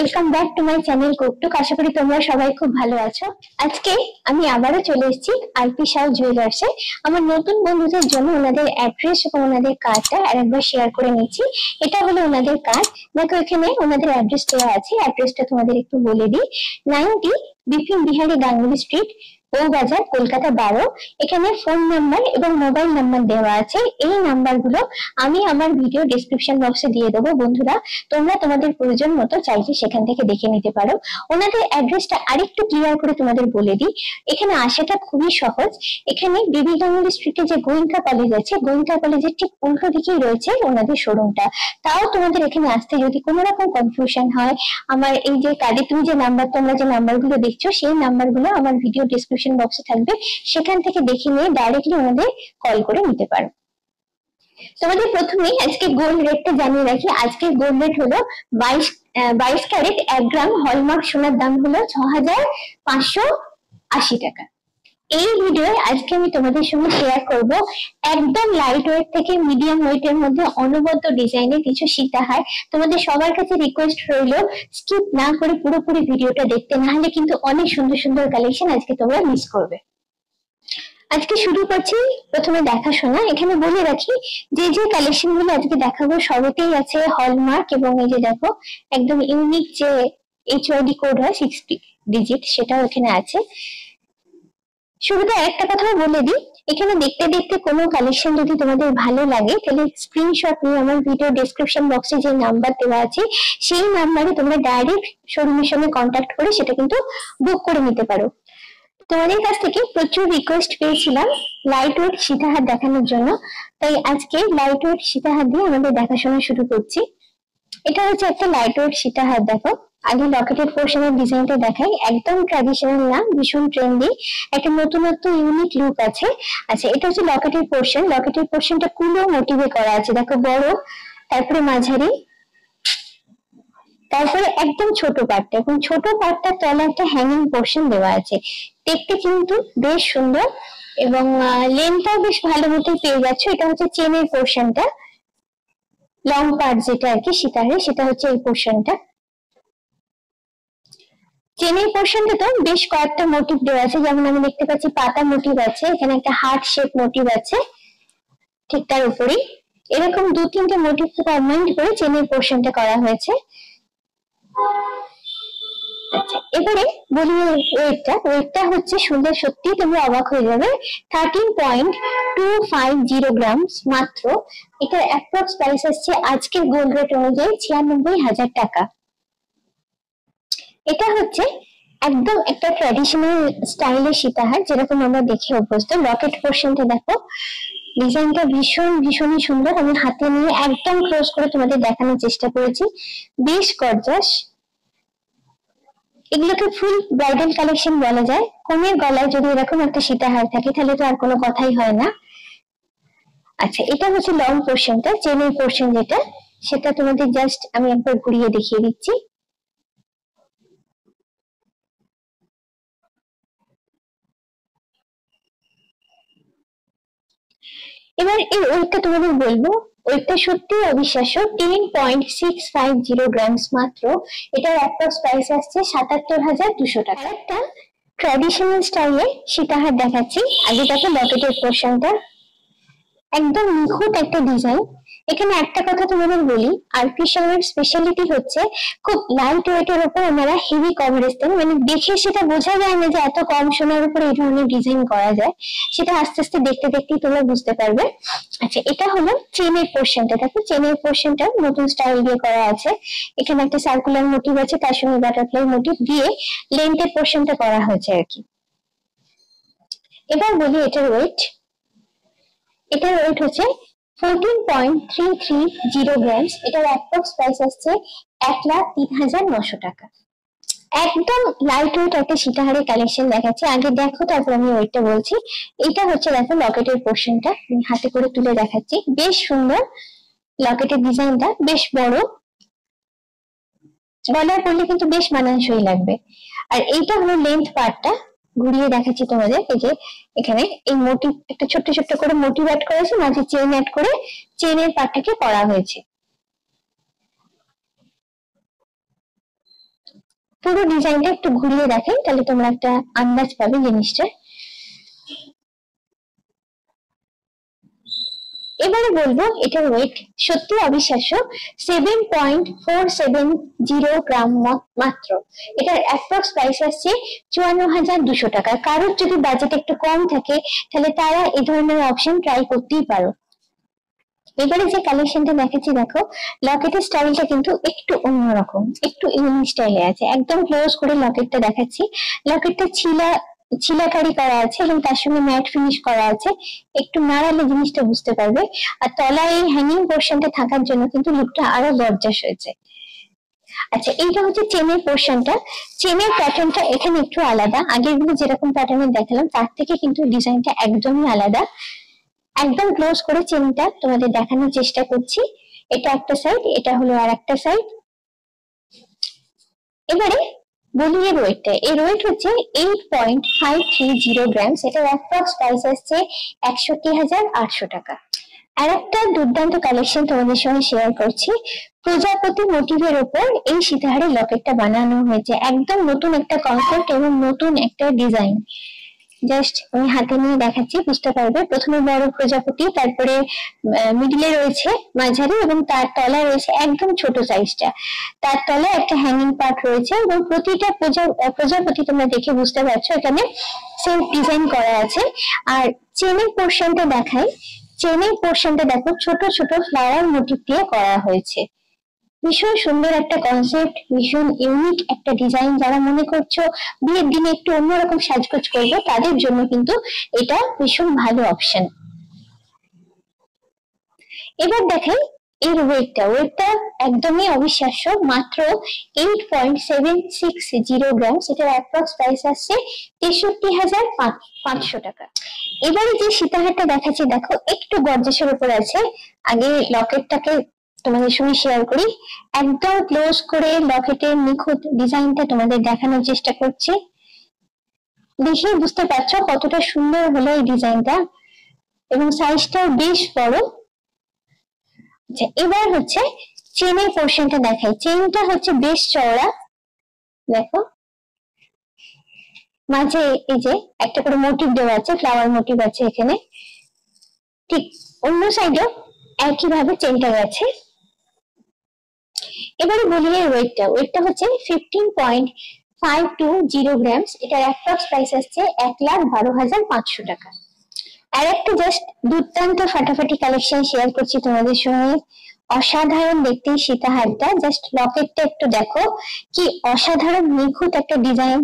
Welcome back to my channel কুকটুক। আশা করি তোমরা সবাই খুব ভালো আছো। আজকে আমি আবারও চলে এসেছি আরপি সাউ জুয়েলার্সে। আমার নতুন বন্ধুদের জন্য ওনাদের অ্যাড্রেস এবং ওনাদের কার্ডটা আরেকবার শেয়ার করে নিচ্ছি। এটা হলো ওনাদের কার্ড। দেখো এখানে ওনাদের অ্যাড্রেস দেওয়া আছে। অ্যাড্রেসটা তোমাদের একটু বলে দিই। 90 বিপিন বিহারী গাঙ্গুলি স্ট্রিট, বউবাজার, কলকাতা 12। এখানে ফোন নাম্বার এবং মোবাইল নাম্বার দেওয়া আছে। এই নাম্বারগুলো আমি আমার ভিডিও ডেসক্রিপশন বক্সে দিয়ে দেবো। বন্ধুরা, তোমরা তোমাদের প্রয়োজন মতো চাইলে সেখান থেকে দেখে নিতে পারো। ওনাদের অ্যাড্রেসটা আরেকটু ক্লিয়ার করে তোমাদের বলে দিই। এখানে আসাটা খুবই সহজ। এখানে বিবি গাঙ্গুলি স্ট্রিটে যে গোয়েঙ্কা কলেজ আছে, গোয়েঙ্কা কলেজের ঠিক উল্টো দিকেই রয়েছে ওনাদের শোরুমটা। তাও তোমাদের এখানে আসতে যদি কোনো রকম কনফিউশন হয়, আমার এই যে কার্ডে তুমি যে নাম্বার, তোমরা যে নাম্বারগুলো দেখছো সেই নাম্বারগুলো আমার ভিডিও ডেসক্রিপশন বক্সে থাকবে, সেখান থেকে দেখে নিয়ে ডাইরেক্টলি ওনাদের কল করে নিতে পারো। তোমাদের প্রথমেই আজকে গোল্ড রেটটা জানিয়ে রাখি। আজকে গোল্ড রেট হলো 22 ক্যারেট 1 গ্রাম হলমার্ক সোনার দাম হলো 6580 টাকা। এই ভিডিও আজকে আমি তোমাদের সঙ্গে শেয়ার করব একদম লাইট ওয়েট থেকে মিডিয়াম ওয়েটের মধ্যে অনবদ্য ডিজাইনের কিছু সীতাহার। তোমাদের সবার কাছে রিকোয়েস্ট রইল স্কিপ না করে পুরোপুরি ভিডিওটা দেখতে, না হলে কিন্তু অনেক সুন্দর সুন্দর কালেকশন আজকে তোমরা মিস করবে। আজকে শুরু করছি প্রথমে দেখাশোনা। এখানে বলে রাখি যে যে কালেকশন গুলো আজকে দেখাবো সবেতেই আছে হলমার্ক, এবং এই যে দেখো একদম ইউনিক যে HYD কোড হয় 60 ডিজিট, সেটাও এখানে আছে। শুরুতে একটা কথা বলে দিই, এখানে দেখতে দেখতে কোনো কালেকশন যদি তোমাদের ভালো লাগে তাহলে স্ক্রিনশট নিয়ে আমার ভিডিও ডেসক্রিপশন বক্সে যে নাম্বার দেওয়া আছে সেই নাম্বারে তোমরা ডাইরেক্ট শোরুমের সঙ্গে কন্ট্যাক্ট করে সেটা কিন্তু বুক করে নিতে পারো। তোমাদের কাছ থেকে প্রচুর রিকোয়েস্ট পেয়েছিলাম লাইট ওয়েট সীতাহার দেখানোর জন্য, তাই আজকে লাইট ওয়েট সীতাহার দিয়ে আমাদের দেখাশোনা শুরু করছি। এটা হচ্ছে একটা লাইট ওয়েট সীতাহার। দেখো আগে লকেটের পোর্শনের ডিজাইনটা দেখাই। একদম ট্র্যাডিশনাল না, ভীষণ ট্রেন্ডি, একটা নতুনত্ব ইউনিক লুক আছে। আচ্ছা, এটা হচ্ছে লকেটের পোর্শন। লকেটের পোর্শনটা কুলো মোটিভে করা আছে। দেখো বড়, তারপরে মাঝারি, তারপরে একদম ছোট পার্টটা, এবং ছোট পার্টটার তলা একটা হ্যাঙ্গিং পোর্শন দেওয়া আছে। দেখতে কিন্তু বেশ সুন্দর, এবং লেনটাও বেশ ভালো মতো পেয়ে যাচ্ছে। এটা হচ্ছে চেনের পোর্শনটা, লং পার্ট যেটা আর কি সীতাহারে, সেটা হচ্ছে এই পোর্শনটা। চেনের পোর্শনটা তো বেশ কয়েকটা মোটিভ দেওয়া আছে, যেমন আমি দেখতে পাচ্ছি পাতা মোটিভ আছে, এখানে একটা হার্ট শেপ মোটিভ আছে, ঠিক তার উপরেই এরকম 2-3টে মোটিভ কম্বাইন্ড করে চেনের পোর্শনটা করা হয়েছে। আচ্ছা, এবারে বলি ওয়েটটা হচ্ছে শুনলে সত্যি তোমরা অবাক হয়ে যাবে। 13.250 গ্রামস মাত্র। এটার অ্যাপ্রক্স প্রাইস আসছে আজকের গোল্ড রেট অনুযায়ী 96,000 টাকা। এটা হচ্ছে একদম একটা ট্র্যাডিশনাল স্টাইলের সীতাহার, যেরকম আমরা দেখে অভ্যস্ত। লকেট পোর্শনটা দেখো, ডিজাইনটা ভীষণই সুন্দর। আমি হাতে নিয়ে একদম ক্লোজ করে তোমাদের দেখানোর চেষ্টা করেছি, বেশ গর্জাস। এগুলোকে ফুল ব্রাইডাল কালেকশন বলা যায়। কনের গলায় যদি এরকম একটা সীতাহার থাকে তাহলে তো আর কোনো কথাই হয় না। আচ্ছা, এটা হচ্ছে লং পোর্শনটা, চেনের পোর্শন যেটা, সেটা তোমাদের জাস্ট আমি একবার ঘুরিয়ে দেখিয়ে দিচ্ছি। এবার এই ওয়েটটা তোমাদের বলবো, ওয়েটটা সত্যি অবিশ্বাস্য। 10.650 গ্রামস মাত্র। এটার অ্যাপ্রক্স প্রাইস আসছে 77,200 টাকা। একটা ট্র্যাডিশনাল স্টাইলে সীতাহার দেখাচ্ছি। আগে দেখো লকেটের পোর্শনটা, একদম নিখুঁত একটা ডিজাইন। এখানে একটা কথা তোমাদের বলি, আরপি সাউয়ের স্পেশালিটি হচ্ছে খুব লাইট ওয়েটের উপর ওনারা হেভি কভারেজ দেন। মানে দেখে সেটা বোঝা যায় না যে এত কম সোনার উপর এই ধরনের ডিজাইন করা যায়, সেটা আস্তে আস্তে দেখতে দেখতেই তোমরা বুঝতে পারবে। আচ্ছা, এটা হলো চেনের পোর্শনটা। দেখো চেনের পোর্শনটা নতুন স্টাইল দিয়ে করা আছে। এখানে একটা সার্কুলার মোটিভ আছে, তার সঙ্গে বাটারফ্লাই মোটিভ দিয়ে লেন্থের পোর্শনটা করা হয়েছে আর কি। এবার বলি এটার ওয়েট। এটার ওয়েট হচ্ছে 14.330 গ্রামস। এটার অ্যাপ্রক্স প্রাইস আসছে 1,03,900 টাকা। একদম লাইট ওয়েট একটা সীতাহারের কালেকশন দেখাচ্ছি। আগে দেখো, তারপর আমি ওয়েটটা বলছি। এটা হচ্ছে দেখো লকেটের পোর্শনটা, আমি হাতে করে তুলে দেখাচ্ছি। বেশ সুন্দর লকেটের ডিজাইনটা, বেশ বড়, গলায় পরলে কিন্তু বেশ মানানসই লাগবে। আর এইটা হলো লেন্থ পার্টটা, ঘুরিয়ে দেখাচ্ছি তোমাদের। এই যে এখানে এই মোটিভ, একটা ছোট্ট ছোট্ট করে মোটিভ অ্যাড করেছে, মাঝে চেন অ্যাড করে চেনের পার্টটাকে করা হয়েছে। পুরো ডিজাইনটা একটু ঘুরিয়ে দেখাই, তাহলে তোমরা একটা আন্দাজ পাবে জিনিসটা। এবারে বলবো এটার ওয়েট সত্যি অবিশ্বাস্য, 7.470 গ্রাম মাত্র। এটার অ্যাপ্রক্স প্রাইস আসছে 54,200 টাকা। কারোর যদি বাজেট একটু কম থাকে তাহলে তারা এই ধরনের অপশন ট্রাই করতেই পারো। এবারে যে কালেকশনটা দেখাচ্ছি দেখো, লকেটের স্টাইলটা কিন্তু একটু অন্যরকম, একটু ইউনিক স্টাইলে আছে। একদম ক্লোজ করে লকেটটা দেখাচ্ছি। লকেটটা ছিলাকারি করা আছে এবং তার সঙ্গে ম্যাট ফিনিশ করা আছে, একটু নাড়ালে জিনিসটা বুঝতে পারবে। আর তলায় এই হ্যাঙ্গিং পোর্শনটা থাকার জন্য কিন্তু লুকটা আরো গর্জাস হয়েছে। আচ্ছা, এইটা হচ্ছে চেনের পোর্শনটা। চেনের প্যাটার্নটা এখানে একটু আলাদা, আগের গুলো যেরকম প্যাটার্নের দেখালাম তার থেকে কিন্তু ডিজাইনটা একদমই আলাদা। একদম ক্লোজ করে চেনটা তোমাদের দেখানোর চেষ্টা করছি। এটা একটা সাইড, এটা হলো আর একটা সাইড। এবারে বলি এর ওয়েটটা। এর ওয়েট হচ্ছে 8.530 গ্রাম। এটার অ্যাপ্রক্স প্রাইস আসছে 61,800 টাকা। আর একটা দুর্দান্ত কালেকশন তোমাদের সঙ্গে শেয়ার করছি। প্রজাপতি মোটিভের উপর এই সীতাহারের লকেটটা বানানো হয়েছে। একদম নতুন একটা কনসেপ্ট এবং নতুন একটা ডিজাইন। জাস্ট আমি হাতে নিয়ে দেখাচ্ছি, বুঝতে পারবে। প্রথমে বড় প্রজাপতি, তারপরে মিডিলে রয়েছে মাঝারি এবং তার তলায় রয়েছে একদম ছোট সাইজটা। তার তলায় একটা হ্যাঙ্গিং পার্ট রয়েছে এবং প্রতিটা প্রজাপতি তোমরা দেখে বুঝতে পারছো এখানে সেলফ ডিজাইন করা আছে। আর চেনের পোর্শনটা দেখাই। চেনের পোর্শনটা দেখো ছোট ছোট ফ্লাওয়ার মোটিভ দিয়ে করা হয়েছে। ভীষণ সুন্দর একটা কনসেপ্ট, ভীষণ ইউনিক একটা ডিজাইন। যারা মনে করছো বিয়ের দিনে একটু অন্যরকম সাজগোজ করবো তাদের জন্য কিন্তু এটা ভীষণ ভালো অপশন। এবার দেখেন এর ওয়েটটা একদমই অবিশ্বাস্য, মাত্র 8.760 গ্রাম। এটার অ্যাপ্রক্স প্রাইস আসছে 63,500 টাকা। এবারে যে সীতাহারটা দেখাচ্ছি দেখো একটু গর্জাসের উপর আছে। আগে লকেটটাকে তোমাদের সঙ্গে শেয়ার করি। একদম ক্লোজ করে লকেটের নিখুঁত ডিজাইনটা তোমাদের দেখানোর চেষ্টা করছি। দেখে বুঝতে পারছো কতটা সুন্দর হলো এই ডিজাইনটা এবং সাইজটাও বেশ বড়। আচ্ছা, এবার হচ্ছে চেনের পোর্শনটা দেখাই। চেনটা হচ্ছে বেশ চওড়া, দেখো মাঝে এই যে একটা করে মোটিভ দেওয়া আছে, ফ্লাওয়ার মোটিভ আছে এখানে। ঠিক অন্য সাইডেও একইভাবে চেনটা গেছে। এবারে বলি এর ওয়েটটা হচ্ছে 15.520 গ্রাম। এটার অ্যাপ্রক্স প্রাইস আসছে 1,12,500 টাকা। আর একটা জাস্ট দুর্দান্ত ফাটাফাটি কালেকশন শেয়ার করছি তোমাদের সঙ্গে। অসাধারণ দেখতে সীতাহারটা, জাস্ট লকেটটা একটু দেখো কি অসাধারণ নিখুঁত একটা ডিজাইন,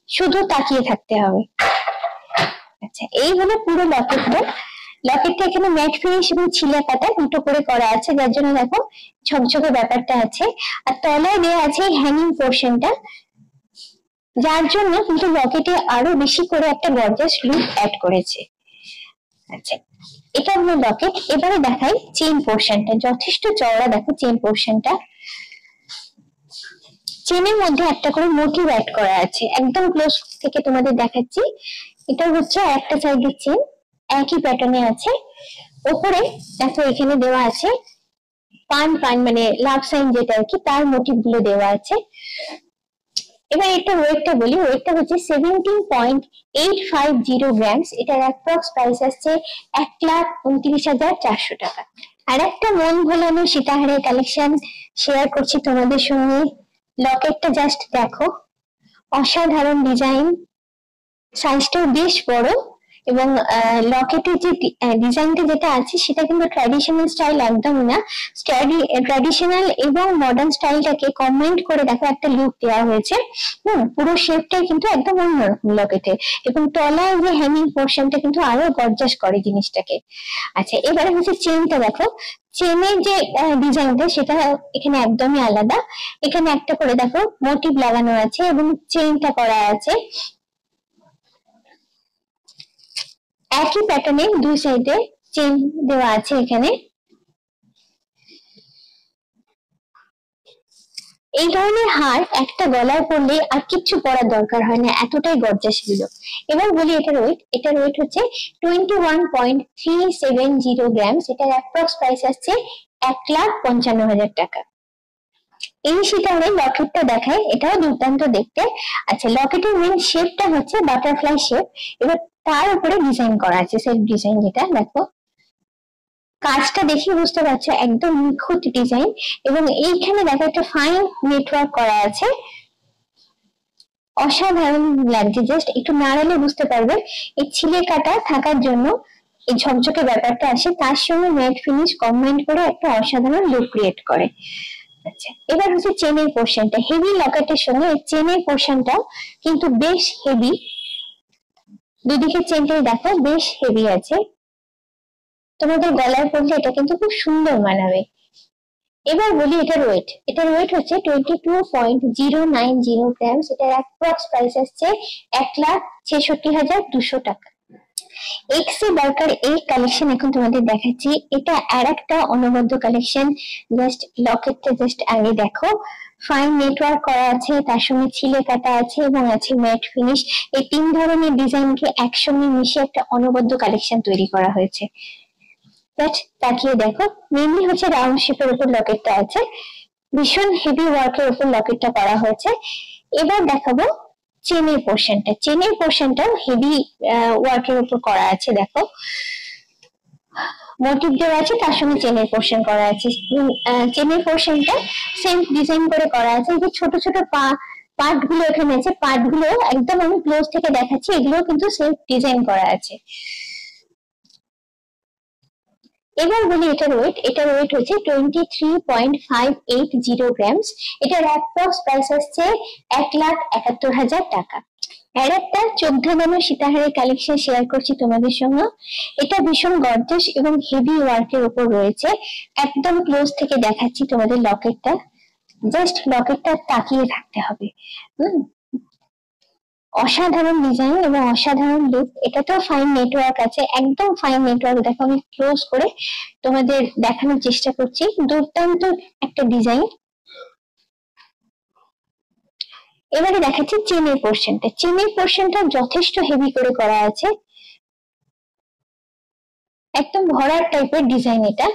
শুধু তাকিয়ে থাকতে হবে। আচ্ছা, এই হলো পুরো লকেটটা। লকেটটা এখানে ম্যাট ফিনিশ এবং ছিলা কাটা দুটো করে করা আছে, যার জন্য দেখো ঝকঝকে ব্যাপারটা আছে। আর তলায় দেওয়া আছে হ্যাঙ্গিং পোর্শনটা, যার জন্য কিন্তু লকেটে আরো বেশি করে একটা গর্জাস লুক অ্যাড করেছে। আচ্ছা, এটা হলো লকেট। এবারে দেখাই চেইন পোর্শনটা। যথেষ্ট চওড়া, দেখো চেইন পোর্শনটা। চেনের মধ্যে একটা করে মোটিভ অ্যাড করা আছে। একদম ক্লোজ থেকে তোমাদের দেখাচ্ছি। এটা হচ্ছে একটা সাইডের চেন, একই প্যাটার্নে আছে। উপরে দেখো এখানে দেওয়া আছে পান মানে লাভ সাইন যেটা আর কি, তার মোটিভ গুলো দেওয়া আছে। এবার এটা ওয়েটটা বলি। ওয়েটটা হচ্ছে 17.850 গ্রাম। এটার অ্যাপ্রক্স প্রাইস আসছে 1,29,400 টাকা। আর একটা মন ভোলানো সীতাহারের কালেকশন শেয়ার করছি তোমাদের সঙ্গে। লকেটটা জাস্ট দেখো, অসাধারণ ডিজাইন, সাইজটাও বেশ বড় এবং লকেটের যে ডিজাইনটা যেটা আছে সেটা কিন্তু ট্র্যাডিশনাল স্টাইল একদম না। ট্র্যাডিশনাল এবং মডার্ন স্টাইলটাকে কম্বাইন্ড করে দেখো একটা লুক দেওয়া হয়েছে। পুরো শেপটাই কিন্তু একদম অন্যরকম লকেটের, এবং তলায় যে হ্যাঙ্গিং পোর্শনটা কিন্তু আরো গর্জাস করে জিনিসটাকে। আচ্ছা, এবারে হচ্ছে চেনটা দেখো। চেনের যে ডিজাইনটা সেটা এখানে একদমই আলাদা। এখানে একটা করে দেখো মোটিভ লাগানো আছে এবং চেনটা করা আছে একই প্যাটার্নে, দুই সাইডে চেন দেওয়া আছে এখানে। এই ধরনের হার একটা গলায় পরলে আর কিচ্ছু পরার দরকার হয় না, এতটাই গর্জাস ছিল। এবার বলি এটার ওয়েট হচ্ছে 21.370 গ্রাম। এটার অ্যাপ্রক্স প্রাইস আসছে 1,55,000 টাকা। এই সীতাহারের লকেটটা দেখায়, এটাও দুর্দান্ত দেখতে। আচ্ছা, লকেটের মেন শেপটা হচ্ছে বাটারফ্লাই শেপ, এবার তার উপরে ডিজাইন করা আছে, সেলফ ডিজাইন, যেটা দেখো কাজটা দেখে বুঝতে পারছো একদম নিখুঁত ডিজাইন। এবং এইখানে দেখো একটা ফাইন নেটওয়ার্ক করা আছে, অসাধারণ লাগছে, জাস্ট একটু নাড়ালে বুঝতে পারবে এই ছিলে কাটা থাকার জন্য এই ঝকঝকে ব্যাপারটা আসে, তার সঙ্গে ম্যাট ফিনিশ কম্বাইন করে একটা অসাধারণ লুক ক্রিয়েট করে। আচ্ছা, এবার হচ্ছে চেনের পোর্শনটা, হেভি লকেটের সঙ্গে চেনের পোর্শনটা কিন্তু বেশ হেভি, দুদিকে চেনটাই দেখো বেশ হেভি আছে, তোমাদের গলায় পড়লে এটা কিন্তু খুব সুন্দর মানাবে। এবার বলি এটার ওয়েট, এটার ওয়েট হচ্ছে 22.090 গ্রামস, এটার অ্যাপ্রক্স প্রাইস আসছে 1,66,200 টাকা। এক্সি বার্কার এই কালেকশন এখন তোমাদের দেখাচ্ছি, এটা আর একটা অনবদ্য কালেকশন। জাস্ট লকেটটা জাস্ট আগে দেখো, ফাইন নেটওয়ার্ক করা আছে, তার সঙ্গে ছিলে কাটা আছে এবং আছে ম্যাট ফিনিশ। এই তিন ধরনের ডিজাইনকে একসঙ্গে মিশিয়ে একটা অনবদ্য কালেকশন তৈরি করা হয়েছে। তাকিয়ে দেখো, মেনলি হচ্ছে রাউন্ড শেপের উপর লকেটটা আছে, ভীষণ হেভি ওয়ার্কের উপর লকেটটা করা হয়েছে। এবার দেখাবো চেনের পোর্শনটা, চেনের পোর্শনটাও হেভি ওয়ার্কের উপর করা আছে, দেখো মোটিভ দেওয়া আছে, তার সঙ্গে চেনের পোর্শন করা আছে। চেনের পোর্শনটা সেম ডিজাইন করে করা আছে, যে ছোট ছোট পার্ট গুলো এখানে আছে, পার্ট গুলো একদম আমি ক্লোজ থেকে দেখাচ্ছি, এগুলো কিন্তু সেম ডিজাইন করা আছে। এবার বলি এটার ওয়েট, এটার ওয়েট হচ্ছে 23.580 গ্রামস, এটার অ্যাপ্রক্স প্রাইস আসছে 1,71,000 টাকা। আর একটা 14 দামের সীতাহারের কালেকশন শেয়ার করছি তোমাদের সঙ্গে, এটা ভীষণ গর্জাস এবং হেভি ওয়ার্কের উপর রয়েছে। একদম ক্লোজ থেকে দেখাচ্ছি তোমাদের লকেটটা, জাস্ট লকেটটা তাকিয়ে থাকতে হবে। অসাধারণ ডিজাইন এবং অসাধারণ লুক, এটাতেও ফাইন নেটওয়ার্ক আছে, একদম ফাইন নেটওয়ার্ক। দেখো আমি ক্লোজ করে তোমাদের দেখানোর চেষ্টা করছি, দুর্দান্ত একটা ডিজাইন। এবারে দেখাচ্ছি চেনের পোর্শনটা, চেনের পোর্শনটা যথেষ্ট হেভি করে করা আছে, একদম ভরার টাইপের ডিজাইন এটা।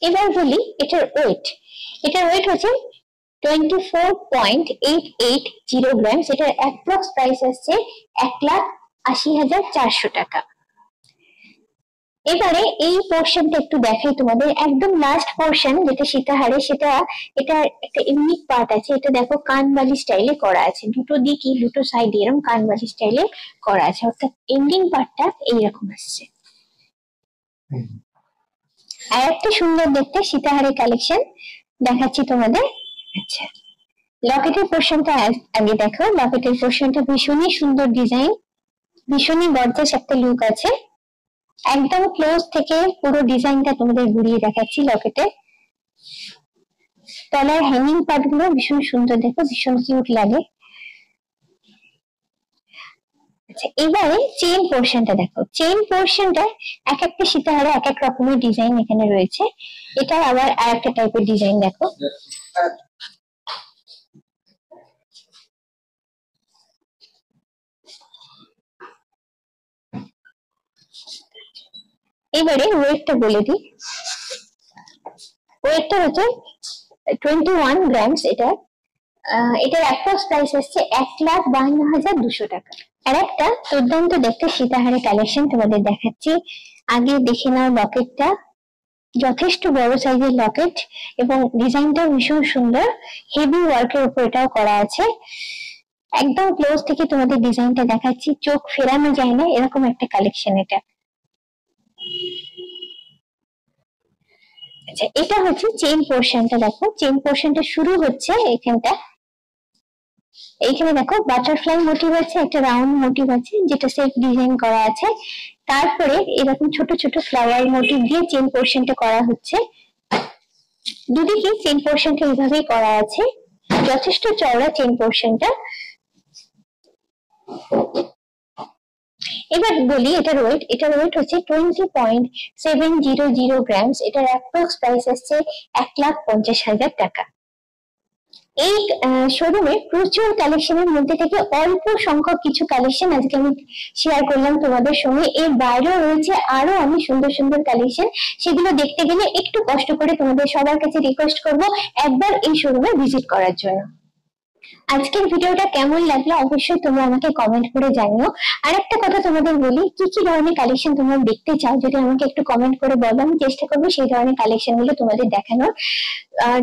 এবার বলি এটার ওয়েট, এটার ওয়েট হচ্ছে 24.880 গ্রামস, এটার অ্যাপ্রক্স প্রাইস আসছে 1,80,400 টাকা। এবারে এই পোর্শনটা একটু দেখাই তোমাদের, একদম লাস্ট পোর্শন যেটা সীতাহারে, সেটা এটা একটা ইউনিক পার্ট আছে, এটা দেখো কানবালি স্টাইলে করা আছে, দুটো দিকই দুটো সাইড এরকম কানবালি স্টাইলে করা আছে, অর্থাৎ এন্ডিং পার্টটা এইরকম আসছে। আর একটা সুন্দর দেখতে সীতাহারের কালেকশন দেখাচ্ছি তোমাদের। আচ্ছা, লকেটের পোর্শনটা আগে দেখো, লকেটের পোর্শনটা ভীষণই সুন্দর ডিজাইন, ভীষণই গর্জাস একটা লুক আছে। একদম ক্লোজ থেকে পুরো ডিজাইনটা তোমাদের ঘুরিয়ে দেখাচ্ছি। লকেটে তলার হ্যাঙ্গিং পার্ট গুলো ভীষণ সুন্দর, দেখো ভীষণ কিউট লাগে। আচ্ছা, এবারে চেইন পোর্শনটা দেখো, চেইন পোর্শনটা এক একটা সীতাহারে এক এক রকমের ডিজাইন এখানে রয়েছে, এটা আবার আর একটা টাইপের ডিজাইন দেখো। এবারে ওয়েটটা বলে দিই, ওয়েটটা হচ্ছে 21 গ্রামস, এটার অ্যাপ্রক্স প্রাইস আসছে 1,52,200 টাকা। আর একটা দুর্দান্ত দেখতে সীতাহারের কালেকশন তোমাদের দেখাচ্ছি, আগে দেখে নাও লকেটটা, যথেষ্ট বড় সাইজের লকেট এবং ডিজাইনটা ভীষণ সুন্দর, হেভি ওয়ার্কের উপর এটাও করা আছে। একদম ক্লোজ থেকে তোমাদের ডিজাইনটা দেখাচ্ছি, চোখ ফেরানো যায় না এরকম একটা কালেকশন এটা। আচ্ছা, এটা হচ্ছে চেইন পোর্শনটা, দেখো চেইন পোর্শনটা শুরু হচ্ছে এখানটা, এইখানে দেখো বাটারফ্লাই মোটিভ আছে, একটা রাউন্ড মোটিভ আছে যেটা সেলফ ডিজাইন করা আছে, তারপরে এরকম ছোট ছোট ফ্লাওয়ার মোটিভ দিয়ে চেইন পোর্শনটা করা হচ্ছে। দুদিকে চেইন পোর্শনটা এইভাবেই করা আছে, যথেষ্ট চওড়া চেইন পোর্শনটা। এবার বলি এটার ওয়েট, এটার ওয়েট হচ্ছে 20.700 গ্রামস, এটার অ্যাপ্রক্স প্রাইস আসছে 1,50,000 টাকা। এই শোরুমে প্রচুর কালেকশনের মধ্যে থেকে অল্প সংখ্যক কিছু কালেকশন আজকে আমি শেয়ার করলাম তোমাদের সঙ্গে। এর বাইরেও রয়েছে আরো অনেক সুন্দর সুন্দর কালেকশন, সেগুলো দেখতে গেলে একটু কষ্ট করে তোমাদের সবার কাছে রিকোয়েস্ট করব একবার এই শোরুমে ভিজিট করার জন্য। আজকের ভিডিওটা কেমন লাগলো অবশ্যই তোমরা আমাকে কমেন্ট করে জানিও। আর একটা কথা তোমাদের বলি, কি কি ধরনের কালেকশন তোমরা দেখতে চাও যদি আমাকে একটু কমেন্ট করে বলো, আমি চেষ্টা করবো সেই ধরনের কালেকশন গুলো তোমাদের দেখানোর।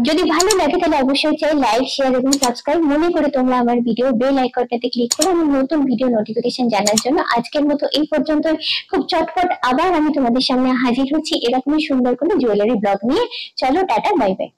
যদি ভালো লাগে তাহলে অবশ্যই চাই লাইক, শেয়ার এবং সাবস্ক্রাইব মনে করে তোমরা আমার ভিডিও বেল আইকনটাতে ক্লিক করে আমার নতুন ভিডিও নোটিফিকেশন জানার জন্য। আজকের মতো এই পর্যন্ত, খুব চটপট আবার আমি তোমাদের সামনে হাজির হচ্ছি এরকমই সুন্দর কোনো জুয়েলারি ব্লগ নিয়ে। চলো টাটা, বাই বাই।